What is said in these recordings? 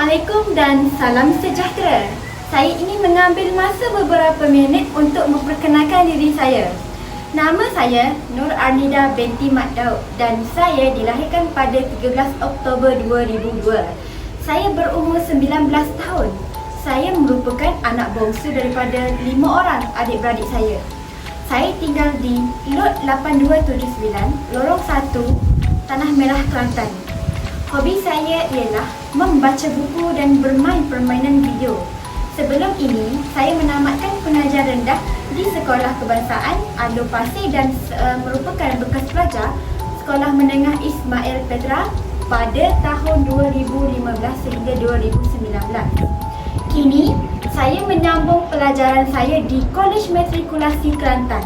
Assalamualaikum dan salam sejahtera. Saya ingin mengambil masa beberapa minit untuk memperkenalkan diri saya. Nama saya Nur Arnida binti Mat Daud dan saya dilahirkan pada 13 Oktober 2002. Saya berumur 19 tahun. Saya merupakan anak bongsu daripada 5 orang adik-beradik saya. Saya tinggal di Lot 8279, Lorong 1, Tanah Merah, Kelantan. Hobi saya ialah membaca buku dan bermain permainan video. Sebelum ini, saya menamatkan pengajar rendah di Sekolah Kebangsaan Ando Pasir dan merupakan bekas pelajar Sekolah Menengah Ismail Petra pada tahun 2015 sehingga 2019. Kini, saya menyambung pelajaran saya di Kolej Matrikulasi Kelantan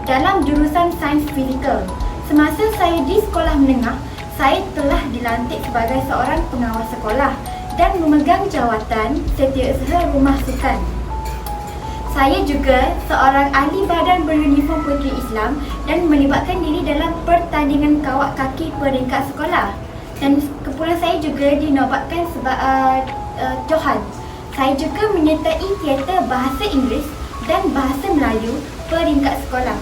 dalam jurusan Sains Fizikal. Semasa saya di sekolah menengah, saya telah dilantik sebagai seorang pengawas sekolah dan memegang jawatan Setiausaha Rumah Sukan. Saya juga seorang ahli badan beruniform Puteri Islam dan melibatkan diri dalam pertandingan kawat kaki peringkat sekolah. Dan kepulangan saya juga dinobatkan sebagai Johan. Saya juga menyertai teater bahasa Inggeris dan bahasa Melayu peringkat sekolah.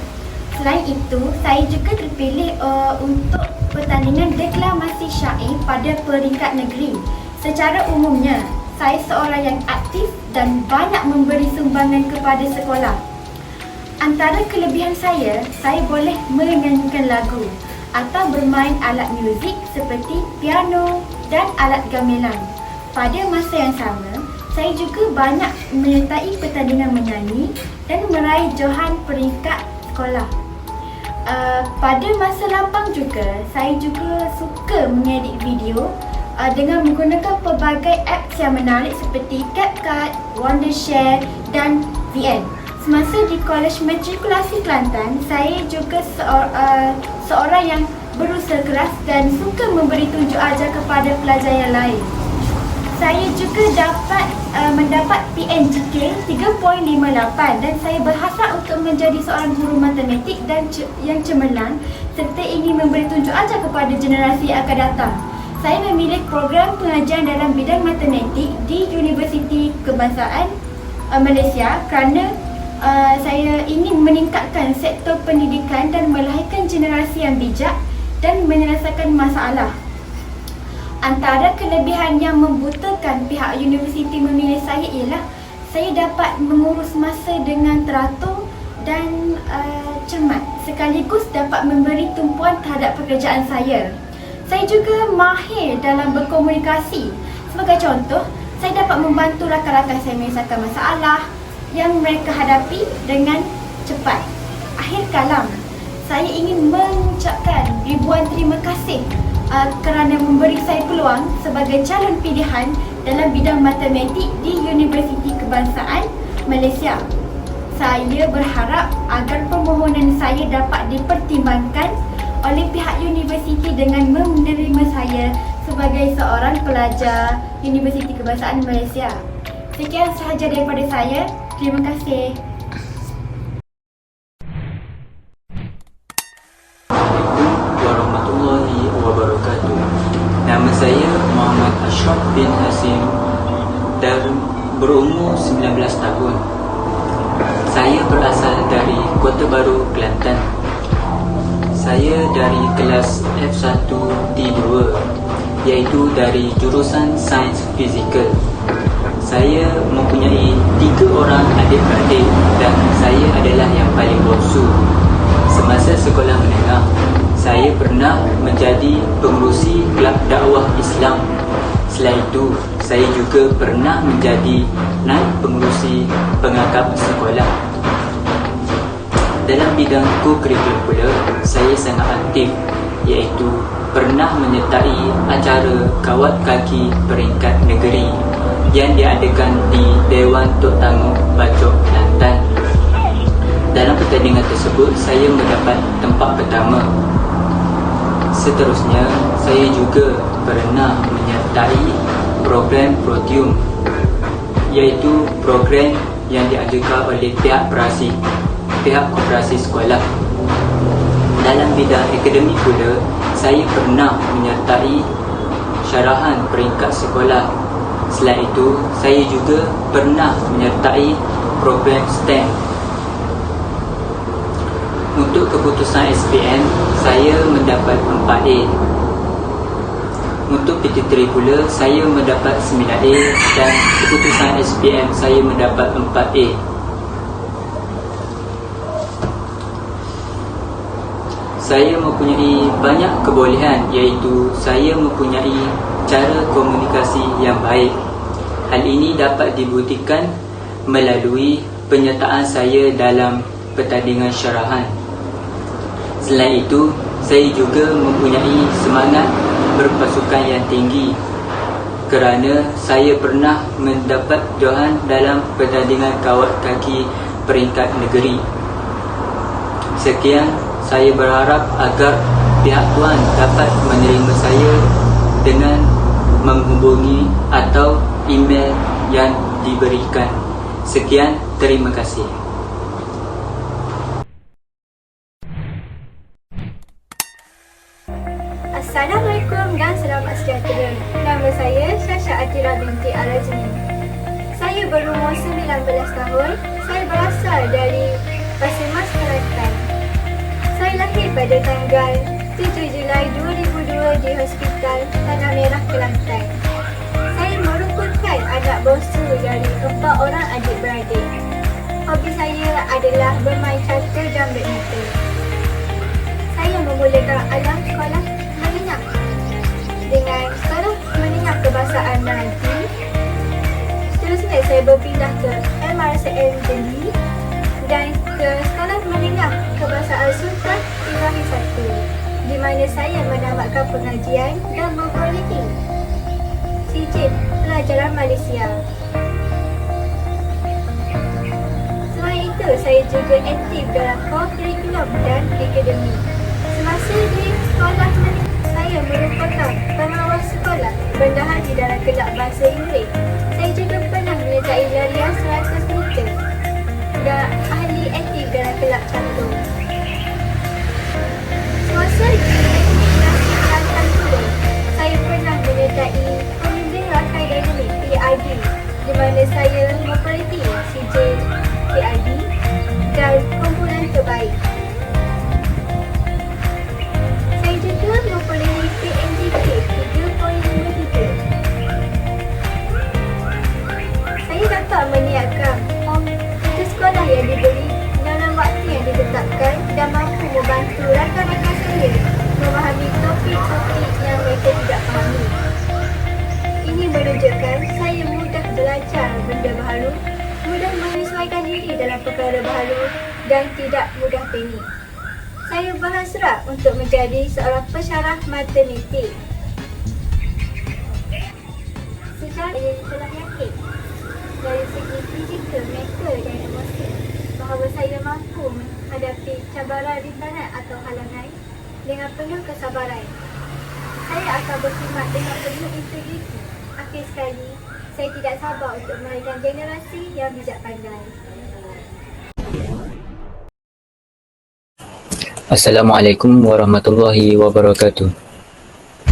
Selain itu, saya juga terpilih untuk pertandingan deklamasi syair pada peringkat negeri. Secara umumnya, saya seorang yang aktif dan banyak memberi sumbangan kepada sekolah. Antara kelebihan saya boleh menyanyikan lagu atau bermain alat muzik seperti piano dan alat gamelan. Pada masa yang sama, saya juga banyak menyertai pertandingan menyanyi dan meraih johan peringkat sekolah. Pada masa lapang juga, saya juga suka mengedit video dengan menggunakan pelbagai apps yang menarik seperti CapCut, Wondershare dan VN. Semasa di Kolej Matrikulasi Kelantan, saya juga seorang yang berusaha keras dan suka memberi tunjuk ajar kepada pelajar yang lain. Saya juga mendapat PNGK 3.58 dan saya berhasrat untuk menjadi seorang guru matematik dan yang cemerlang serta ingin memberi tunjuk ajar kepada generasi yang akan datang. Saya memilih program pengajaran dalam bidang matematik di Universiti Kebangsaan Malaysia kerana saya ingin meningkatkan sektor pendidikan dan melahirkan generasi yang bijak dan menyelesaikan masalah. Antara kelebihan yang membutakan pihak universiti memilih saya ialah saya dapat mengurus masa dengan teratur dan cermat sekaligus dapat memberi tumpuan terhadap pekerjaan saya. Saya juga mahir dalam berkomunikasi. Sebagai contoh, saya dapat membantu rakan-rakan saya menyelesaikan masalah yang mereka hadapi dengan cepat. Akhir kalam, saya ingin mengucapkan ribuan terima kasih kerana memberi saya peluang sebagai calon pilihan dalam bidang matematik di Universiti Kebangsaan Malaysia. Saya berharap agar permohonan saya dapat dipertimbangkan oleh pihak universiti dengan menerima saya sebagai seorang pelajar Universiti Kebangsaan Malaysia. Sekian sahaja daripada saya. Terima kasih. Nama saya Muhammad Ashraf bin Hasim dan berumur 19 tahun. Saya berasal dari Kota Baru, Kelantan. Saya dari kelas F1T2 iaitu dari jurusan Sains Fizikal. Saya mempunyai 3 orang adik-beradik dan saya adalah yang paling bongsu. Semasa sekolah menengah, saya pernah menjadi pengerusi Kelab Dakwah Islam. Selain itu, saya juga pernah menjadi naib pengerusi pengakap sekolah. Dalam bidang co-curriculum pula, saya sangat aktif iaitu pernah menyertai acara kawat kaki peringkat negeri yang diadakan di Dewan Tok Tangguh Bacok, Kelantan. Dalam pertandingan tersebut, saya mendapat tempat pertama. Seterusnya, saya juga pernah menyertai program Protium iaitu program yang diajukan oleh pihak koperasi sekolah. Dalam bidang akademik pula, saya pernah menyertai syarahan peringkat sekolah Selain itu, saya juga pernah menyertai program STEM. Untuk keputusan SPM, saya mendapat 4A. Untuk PT3 pula, saya mendapat 9A dan keputusan SPM saya mendapat 4A. Saya mempunyai banyak kebolehan, iaitu saya mempunyai cara komunikasi yang baik. Hal ini dapat dibuktikan melalui penyertaan saya dalam pertandingan syarahan. Selain itu, saya juga mempunyai semangat berpasukan yang tinggi kerana saya pernah mendapat johan dalam pertandingan kawat kaki peringkat negeri. Sekian, saya berharap agar pihak tuan dapat menerima saya dengan menghubungi atau email yang diberikan. Sekian, terima kasih. Assalamualaikum dan selamat sejahtera. Nama saya Syasha Atira binti Al-Azmi. Saya berumur 19 tahun. Saya berasal dari Pasir Mas, Kelantan. Saya lahir pada tanggal 7 Julai 2002 di Hospital Tanah Merah, Kelantan. Saya merupakan anak bongsu dari 4 orang adik-beradik. Hobi saya adalah bermain catur dan badminton. Saya memulakan alam sekolah menengah dengan sekolah menengah kebahasaan Melayu. Seterusnya saya berpindah ke MRCM Jeli dan ke sekolah menengah kebahasaan Sultan Ibrahim I, di mana saya menamatkan pengajian dan berkualiti sijil pelajaran Malaysia. Selain itu, saya juga aktif dalam co-curriculum dan akademik. Semasa di sekolah menengah, saya merupakan pengawas sekolah, bendahara di dalam kelab bahasa Inggeris. Saya juga pernah menyertai larian 100 meter dan ahli aktif dalam kelab catur. Semasa di Kelantan pula, saya pernah menyertai pemimpin rakan dinamik PID, di mana saya memperhati sijil PID dan kumpulan terbaik. Saya juga memperoleh PNJP 3.53. Saya dapat meniadakan untuk sekolah yang diberi dalam waktu yang ditetapkan dan mampu membantu rakan-rakan saya memahami topik-topik yang mereka tidak fahami. Ini menunjukkan saya mudah belajar benda baharu, mudah menyesuaikan diri dalam perkara baharu dan tidak mudah panik. Saya berhasrat untuk menjadi seorang pensyarah matematik. Sejarah saya telah yakin dari segi fizikal, mental dan emosi bahawa saya mampu menghadapi cabaran rintangan atau halangan dengan penuh kesabaran. Saya akan berkhidmat dengan penuh integriti. Akhir sekali, saya tidak sabar untuk melahirkan generasi yang bijak pandai. Assalamualaikum warahmatullahi wabarakatuh.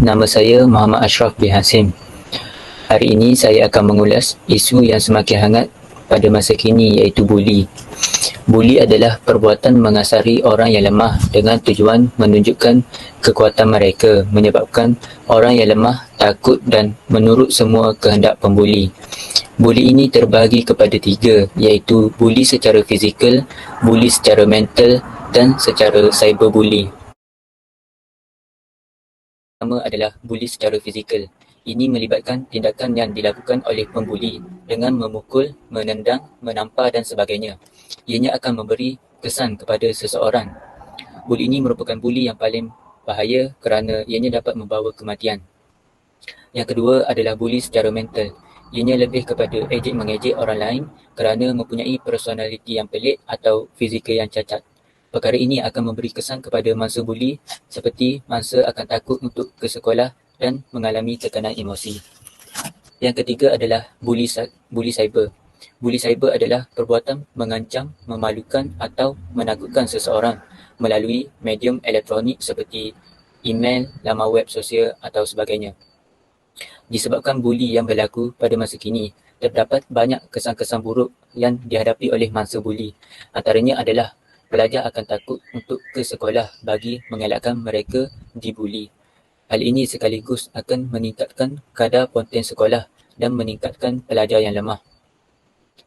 Nama saya Muhammad Ashraf bin Hasim. Hari ini saya akan mengulas isu yang semakin hangat pada masa kini, iaitu buli. Buli adalah perbuatan mengasari orang yang lemah dengan tujuan menunjukkan kekuatan mereka, menyebabkan orang yang lemah takut dan menurut semua kehendak pembuli. Buli ini terbahagi kepada 3, iaitu buli secara fizikal, buli secara mental dan secara cyberbully. Pertama adalah buli secara fizikal. Ini melibatkan tindakan yang dilakukan oleh pembuli dengan memukul, menendang, menampar dan sebagainya. Ianya akan memberi kesan kepada seseorang. Buli ini merupakan buli yang paling bahaya kerana ianya dapat membawa kematian. Yang kedua adalah buli secara mental. Ianya lebih kepada ejek-mengejek orang lain kerana mempunyai personaliti yang pelik atau fizikal yang cacat. Perkara ini akan memberi kesan kepada mangsa buli seperti mangsa akan takut untuk ke sekolah dan mengalami tekanan emosi. Yang ketiga adalah buli cyber. Buli cyber adalah perbuatan mengancam, memalukan atau menakutkan seseorang melalui medium elektronik seperti email, laman web sosial atau sebagainya. Disebabkan buli yang berlaku pada masa kini, terdapat banyak kesan-kesan buruk yang dihadapi oleh mangsa buli. Antaranya adalah pelajar akan takut untuk ke sekolah bagi mengelakkan mereka dibuli. Hal ini sekaligus akan meningkatkan kadar konten sekolah dan meningkatkan pelajar yang lemah.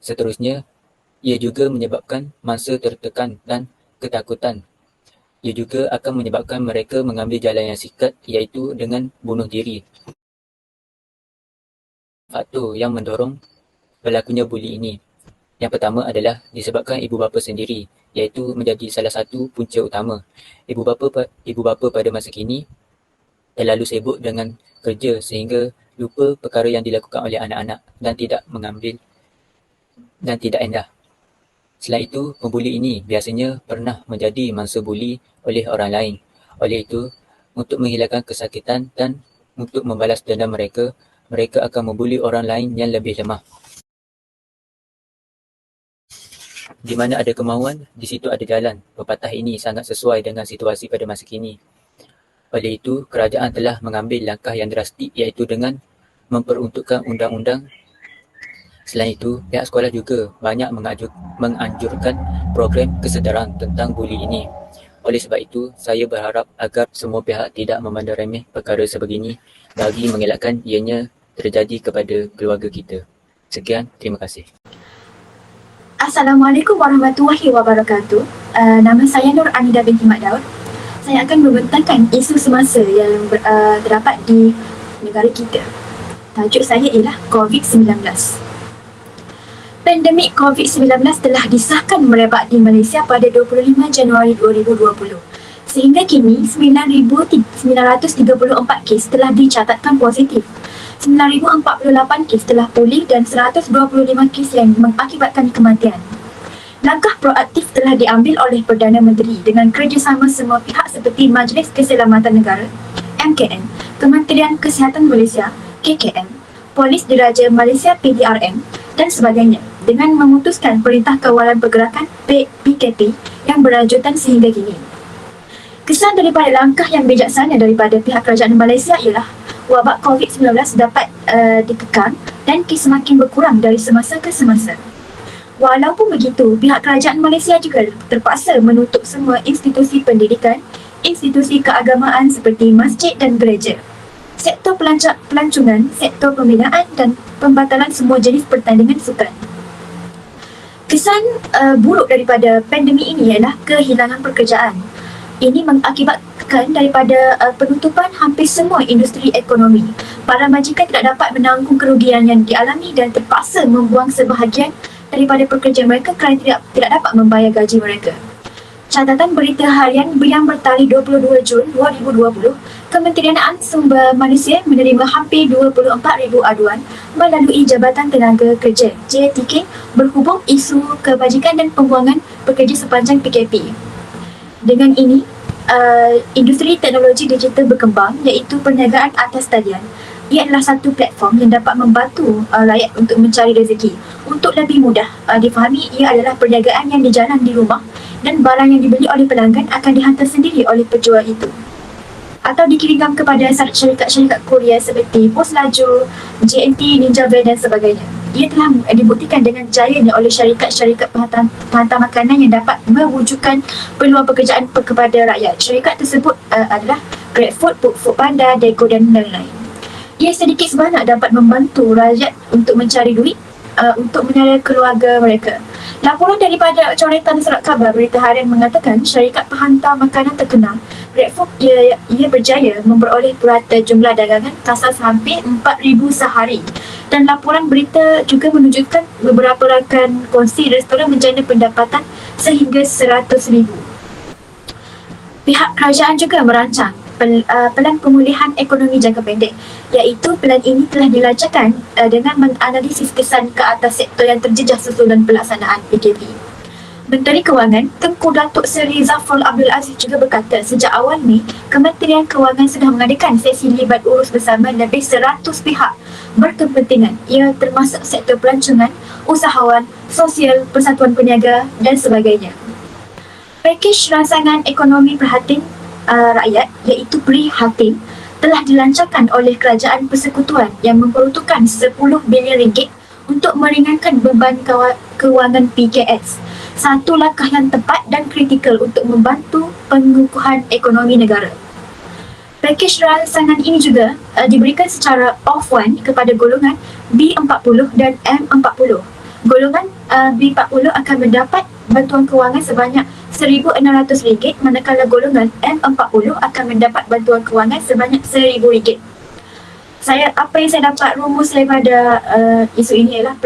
Seterusnya, ia juga menyebabkan mangsa tertekan dan ketakutan. Ia juga akan menyebabkan mereka mengambil jalan yang sikat, iaitu dengan bunuh diri. Faktor yang mendorong berlakunya buli ini. Yang pertama adalah disebabkan ibu bapa sendiri, iaitu menjadi salah satu punca utama. Ibu bapa pada masa kini terlalu sibuk dengan kerja sehingga lupa perkara yang dilakukan oleh anak-anak dan tidak mengambil dan tidak endah. Selain itu, pembuli ini biasanya pernah menjadi mangsa buli oleh orang lain. Oleh itu, untuk menghilangkan kesakitan dan untuk membalas dendam mereka akan membuli orang lain yang lebih lemah. Di mana ada kemahuan, di situ ada jalan. Pepatah ini sangat sesuai dengan situasi pada masa kini. Oleh itu, kerajaan telah mengambil langkah yang drastik, iaitu dengan memperuntukkan undang-undang. Selain itu, pihak sekolah juga banyak menganjurkan program kesedaran tentang buli ini. Oleh sebab itu, saya berharap agar semua pihak tidak memandang remeh perkara sebegini bagi mengelakkan ianya terjadi kepada keluarga kita. Sekian, terima kasih. Assalamualaikum warahmatullahi wabarakatuh. Nama saya Nur Arnida binti Mat Daud. Saya akan membentangkan isu semasa yang terdapat di negara kita. Tajuk saya ialah COVID-19. Pandemik COVID-19 telah disahkan merebak di Malaysia pada 25 Januari 2020. Sehingga kini, 9,934 kes telah dicatatkan positif. 9,048 kes telah pulih dan 125 kes yang mengakibatkan kematian. Langkah proaktif telah diambil oleh Perdana Menteri dengan kerjasama semua pihak seperti Majlis Keselamatan Negara, MKN, Kementerian Kesihatan Malaysia, KKM, Polis Diraja Malaysia PDRM dan sebagainya dengan memutuskan Perintah Kawalan Pergerakan PKP yang berlanjutan sehingga kini. Kesan daripada langkah yang bijaksana daripada pihak kerajaan Malaysia ialah wabak COVID-19 dapat ditekan dan kes semakin berkurang dari semasa ke semasa. Walaupun begitu, pihak kerajaan Malaysia juga terpaksa menutup semua institusi pendidikan, institusi keagamaan seperti masjid dan gereja, sektor pelancongan, sektor pembinaan dan pembatalan semua jenis pertandingan sukan. Kesan buruk daripada pandemik ini ialah kehilangan pekerjaan. Ini mengakibatkan daripada penutupan hampir semua industri ekonomi. Para majikan tidak dapat menanggung kerugian yang dialami dan terpaksa membuang sebahagian daripada pekerja mereka kerana tidak dapat membayar gaji mereka. Catatan berita harian yang bertarikh 22 Jun 2020, Kementerian Sumber Manusia menerima hampir 24,000 aduan melalui Jabatan Tenaga Kerja JTK berhubung isu kebajikan dan pembuangan pekerja sepanjang PKP. Dengan ini, industri teknologi digital berkembang iaitu perniagaan atas talian. Ia adalah satu platform yang dapat membantu rakyat untuk mencari rezeki. Untuk lebih mudah difahami, ia adalah perniagaan yang dijalan di rumah dan barang yang dibeli oleh pelanggan akan dihantar sendiri oleh penjual itu atau dikirimkan kepada syarikat-syarikat Korea seperti Pos Laju, JNT, Ninja Van dan sebagainya. Ia telah dibuktikan dengan jayanya oleh syarikat-syarikat penghantar makanan yang dapat mewujudkan peluang pekerjaan kepada rakyat. Syarikat tersebut adalah GrabFood, Foodpanda, Deco dan lain-lain. Ia sedikit sebanyak dapat membantu rakyat untuk mencari duit untuk menyara keluarga mereka. Laporan daripada coretan surat khabar berita harian mengatakan syarikat penghantar makanan terkenal GrabFood ia berjaya memperoleh purata jumlah dagangan kasar hampir 4,000 sehari. Dan laporan berita juga menunjukkan beberapa rakan kongsi restoran menjana pendapatan sehingga 100,000. Pihak kerajaan juga merancang pelan pemulihan ekonomi jangka pendek, iaitu pelan ini telah dilancarkan dengan menganalisis kesan ke atas sektor yang terjejas susulan pelaksanaan PKP. Menteri Kewangan Tengku Datuk Seri Zafrul Abdul Aziz juga berkata sejak awal Mei, Kementerian Kewangan sudah mengadakan sesi libat urus bersama lebih 100 pihak berkepentingan. Ia termasuk sektor pelancongan, usahawan, sosial, persatuan peniaga dan sebagainya. Pakej rancangan ekonomi perhatian rakyat iaitu Prihatin telah dilancarkan oleh Kerajaan Persekutuan yang memperuntukkan 10 bilion ringgit untuk meringankan beban kewangan PKS. Satu langkah yang tepat dan kritikal untuk membantu pengukuhan ekonomi negara. Pakej rangsangan ini juga diberikan secara off-one kepada golongan B40 dan M40. Golongan B40 akan mendapat bantuan kewangan sebanyak RM1,600 manakala golongan M40 akan mendapat bantuan kewangan sebanyak RM1,000. Apa yang saya dapat rumus daripada isu ini ialah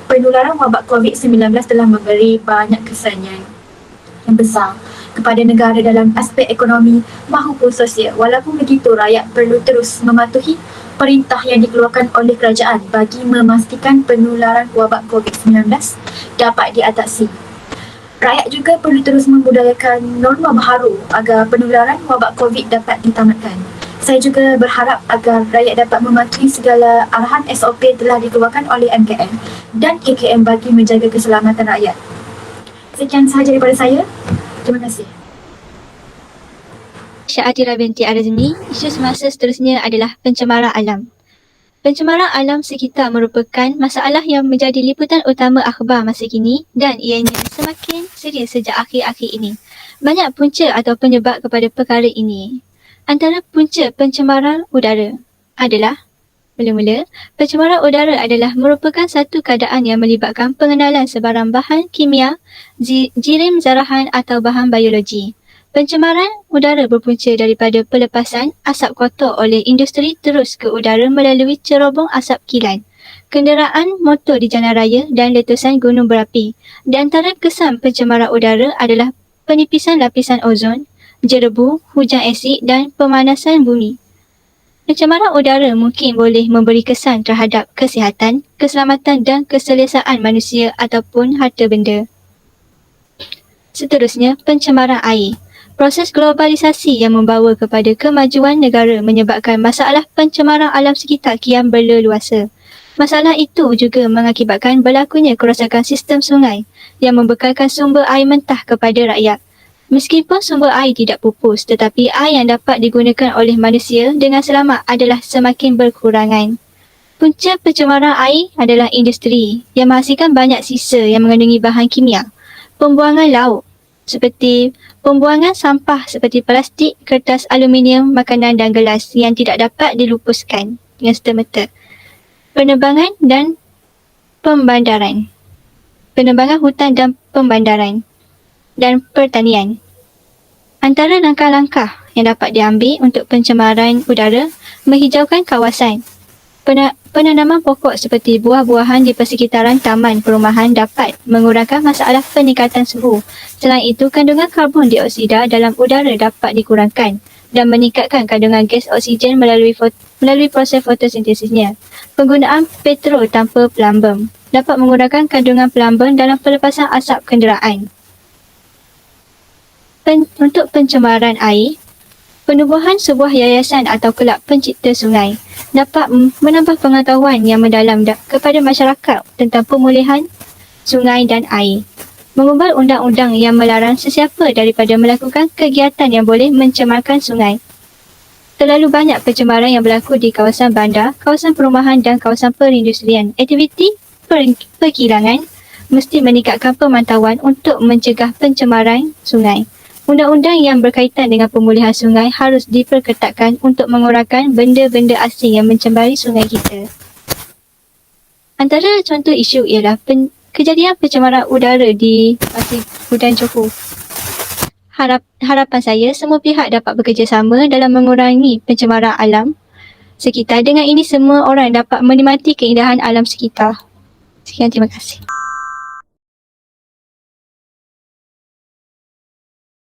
penularan wabak COVID-19 telah memberi banyak kesan yang besar kepada negara dalam aspek ekonomi maupun sosial. Walaupun begitu, rakyat perlu terus mematuhi perintah yang dikeluarkan oleh kerajaan bagi memastikan penularan wabak COVID-19 dapat diatasi. Rakyat juga perlu terus membudayakan norma baharu agar penularan wabak COVID dapat ditamatkan. Saya juga berharap agar rakyat dapat mematuhi segala arahan SOP yang telah dikeluarkan oleh MKM dan KKM bagi menjaga keselamatan rakyat. Sekian sahaja daripada saya. Terima kasih. Syatira binti Arazmi, isu semasa seterusnya adalah pencemaran alam. Pencemaran alam sekitar merupakan masalah yang menjadi liputan utama akhbar masa kini dan ianya semakin serius sejak akhir-akhir ini. Banyak punca atau penyebab kepada perkara ini. Antara punca pencemaran udara adalah mula-mula, pencemaran udara adalah merupakan satu keadaan yang melibatkan pengenalan sebarang bahan kimia, jirim zarahan atau bahan biologi. Pencemaran udara berpunca daripada pelepasan asap kotor oleh industri terus ke udara melalui cerobong asap kilat, kenderaan motor di jalan raya dan letusan gunung berapi. Di antara kesan pencemaran udara adalah penipisan lapisan ozon, jerebu, hujan asid dan pemanasan bumi. Pencemaran udara mungkin boleh memberi kesan terhadap kesihatan, keselamatan dan keselesaan manusia ataupun harta benda. Seterusnya, pencemaran air. Proses globalisasi yang membawa kepada kemajuan negara menyebabkan masalah pencemaran alam sekitar kian berleluasa. Masalah itu juga mengakibatkan berlakunya kerosakan sistem sungai yang membekalkan sumber air mentah kepada rakyat. Meskipun sumber air tidak pupus, tetapi air yang dapat digunakan oleh manusia dengan selamat adalah semakin berkurangan. Punca pencemaran air adalah industri yang menghasilkan banyak sisa yang mengandungi bahan kimia. Pembuangan laut seperti pembuangan sampah seperti plastik, kertas aluminium, makanan dan gelas yang tidak dapat dilupuskan dengan serta-merta. Penebangan dan pembandaran. Penebangan hutan dan pembandaran dan pertanian. Antara langkah-langkah yang dapat diambil untuk pencemaran udara, menghijaukan kawasan. Penanaman pokok seperti buah-buahan di persekitaran taman perumahan dapat mengurangkan masalah peningkatan suhu. Selain itu, kandungan karbon dioksida dalam udara dapat dikurangkan dan meningkatkan kandungan gas oksigen melalui proses fotosintesisnya. Penggunaan petrol tanpa pelambung dapat mengurangkan kandungan pelambung dalam pelepasan asap kenderaan. Untuk pencemaran air, penubuhan sebuah yayasan atau kelab pencipta sungai dapat menambah pengetahuan yang mendalam kepada masyarakat tentang pemulihan sungai dan air. Mengubah undang-undang yang melarang sesiapa daripada melakukan kegiatan yang boleh mencemarkan sungai. Terlalu banyak pencemaran yang berlaku di kawasan bandar, kawasan perumahan dan kawasan perindustrian. Aktiviti perkilangan mesti meningkatkan pemantauan untuk mencegah pencemaran sungai. Undang-undang yang berkaitan dengan pemulihan sungai harus diperketatkan untuk mengurangkan benda-benda asing yang mencemari sungai kita. Antara contoh isu ialah kejadian pencemaran udara di Pasir Gudang Johor. Harapan saya semua pihak dapat bekerjasama dalam mengurangi pencemaran alam sekitar. Dengan ini semua orang dapat menikmati keindahan alam sekitar. Sekian, terima kasih.